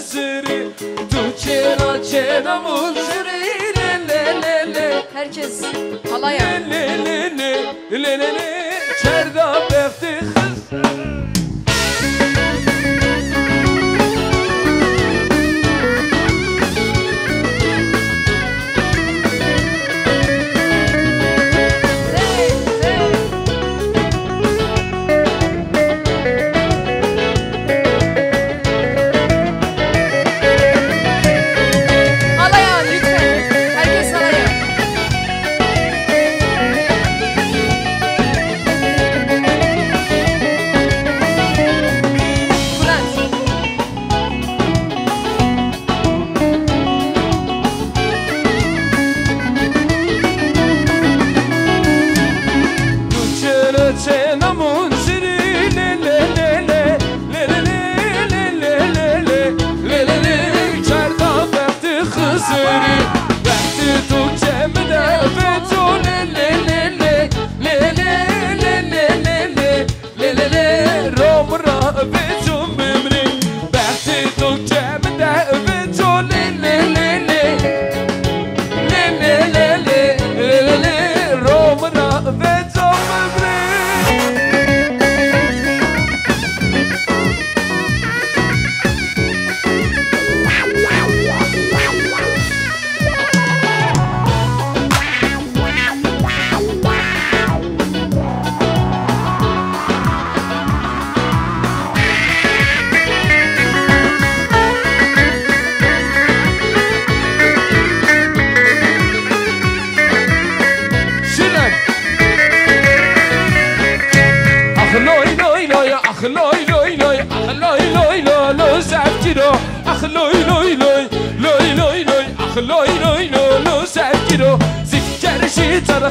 Hızırı Tuğçena çena muzırı Le le le le Herkes halaya. Le le le le le le le Çerda bekti hızırı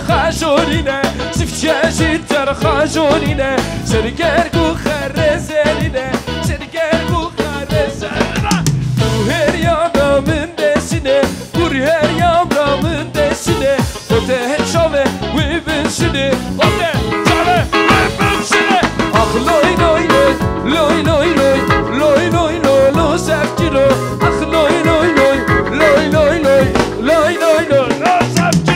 خجولينا سفجاجي ترى خجولينا شرقاركو خرزانينا شرقاركو خرزانينا وهر يامرا من دسنا ورهر يامرا من دسنا وتهن شامه وبنشنه وتهن شامه وبنشنه اخ لوي لوي لوي لوي لوي لوي لوي لوي لو سفجرو اخ لوي لوي لوي لوي لوي لوي لوي لوي لوي لو سفجرو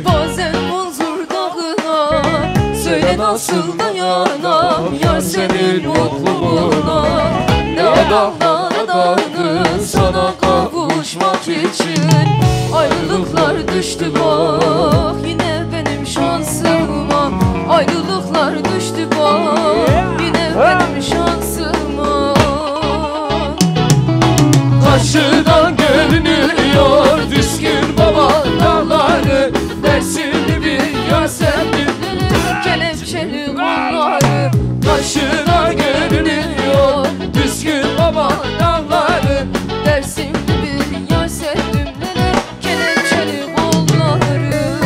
Bazen manzur dağına söyle nasıl dayanam yar senin yokluğuna. Ne adamlar adandı sana kavuşmak için. Ayrılıklar düştü bak yine benim şansıma. Ayrılıklar düştü bak yine benim şansıma. Karşıdan görünüyor düzgün baba dağları. Dersimli bir yar sevdim kelepçeli kolları. Karşıdan görünüyor düzgün baba dağları. Dersimli bir yar sevdim kelepçeli kolları.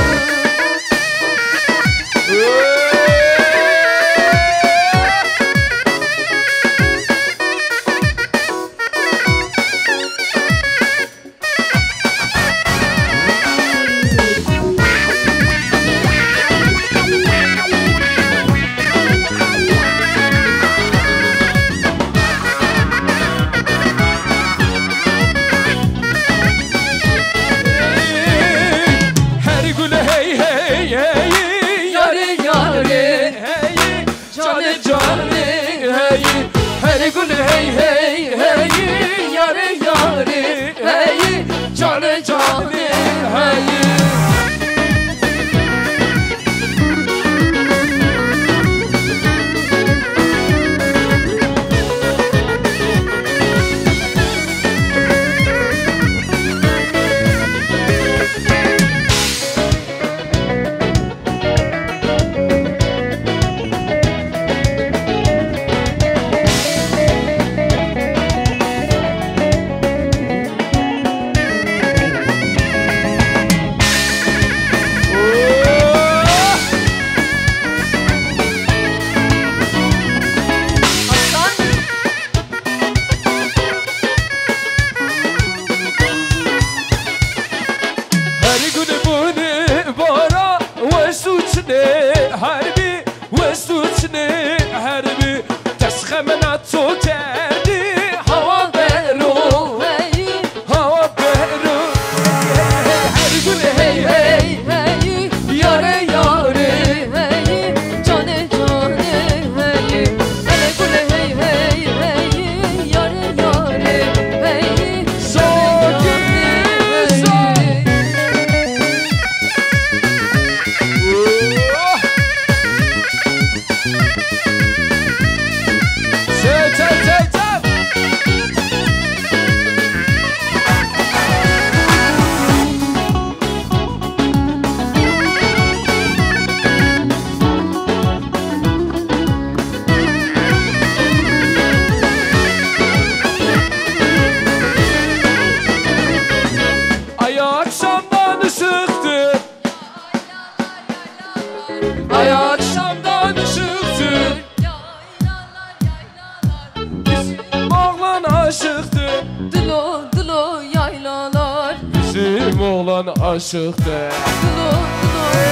olan aşıktır. Dulo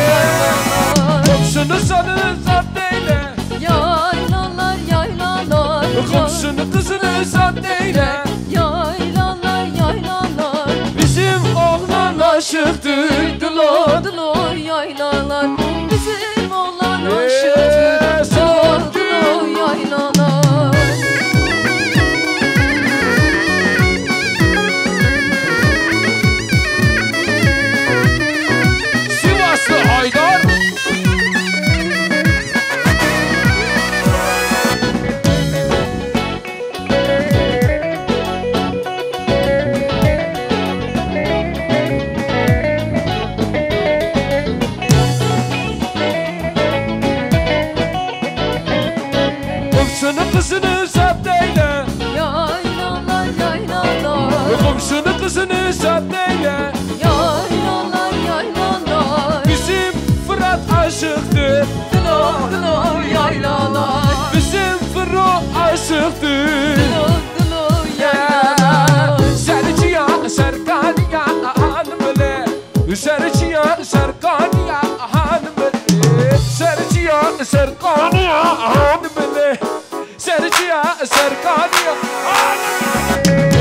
yaylalar, Komşunu sanı zat eyle, yaylalar yaylalar, komşunu kızını zat eyle. yaylalar yaylalar, Bizim oğlan aşıktır. dulo dulo yaylalar, bizim olan aşıktır. Dulo dulo yaylalar. Sivaslı Haydar. Komşunun kızını zapt eyle, Yaylalar yaylalar, komşunun kızını zapt eyle. yaylalar yaylalar, Bizim Fırat aşıktır, dulo dulo yaylalar, bizim Fırat aşıktır. dulo dulo yaylalar. Serciya Serkaniya hanımele, Serciya Serkaniya hanımele, Serciya Serkaniya hanımele, Serciya Serkaniya hanımele.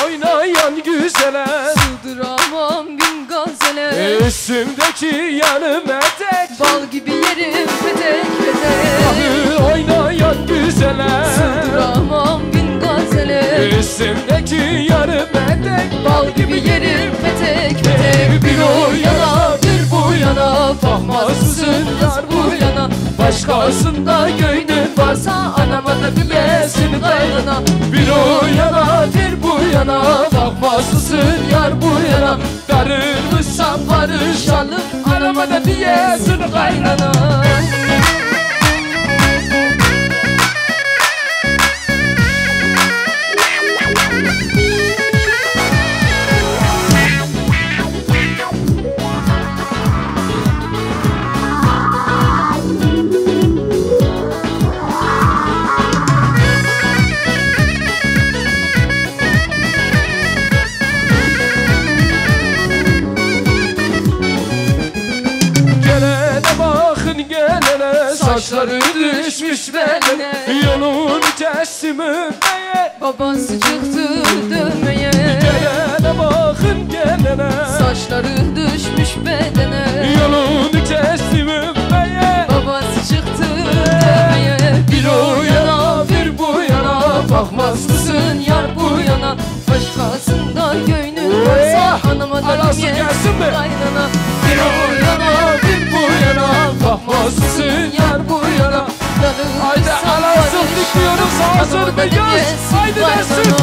Oynayan güzele, Sığdıramam bin gazele, üstümdeki yanım etek. bal gibi yerim petek petek. Oynayan güzele, Sığdıramam bin gazele, üstümdeki yanım etek. bal gibi yerim petek petek. Bir o yana bir bu yana, bakmaz mısın yaz bu yana. Başkasında gönlün varsa anama da bilesin kaynana. Bir o yana bir bu yana, Bakmaz mısın yar bu yana. darılmışsam Barışalım anama da diyesin kaynana. Saçları düşmüş beline, yolun teslim öpmeye. Babası çıktı dövmeye, Gelene bakın gelene, saçları düşmüş bedene. yolun teslim öpmeye. Babası çıktı dövmeye, bir o yana bir bu yana. Bakmaz mısın yar bu yana. Başkasında gönlün varsa anama da Arası diyesin gelsin mi? kaynana. Bir o yana bir bu yana. Bakmaz mısın yar bu yana. Haydi alasın dikiyoruz hazır mıyız? Haydi dersin.